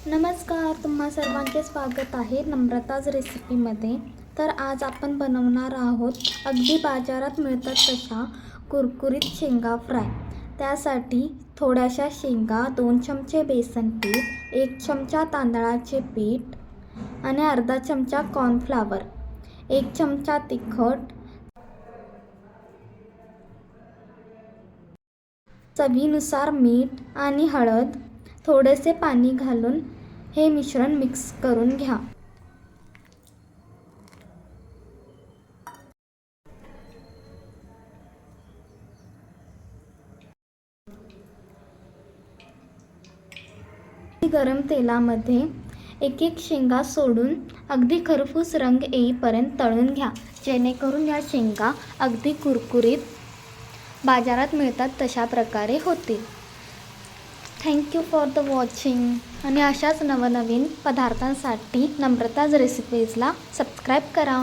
नमस्कार, तुम्हा सर्वांचे स्वागत आहे नम्रताज रेसिपीमध्ये। तर आज आपण बनवणार आहोत अगदी बाजारात मिळतात तशा कुरकुरीत शेंगा फ्राय। त्यासाठी थोड्याशा शेंगा, 2 चमचे बेसन पीठ, 1 चमचा तांदळाचे पीठ आणि अर्धा चमचा कॉर्नफ्लॉवर, 1 चमचा तिखट, चवीनुसार मीठ आणि हळद, थोडेसे पाणी घालून हे मिश्रण मिक्स करून घ्या। गरम तेलामध्ये एक एक शेंगा सोडून अगदी खरपूस रंग येईपर्यंत तळून घ्या, जेणेकरून या शेंगा अगदी कुरकुरीत बाजारात मिळतात तशा प्रकारे होतील। Thank you for the watching. आणि अशाच नवनवीन पदार्थांसाठी नम्रताज रेसिपीजला सबस्क्राईब करा।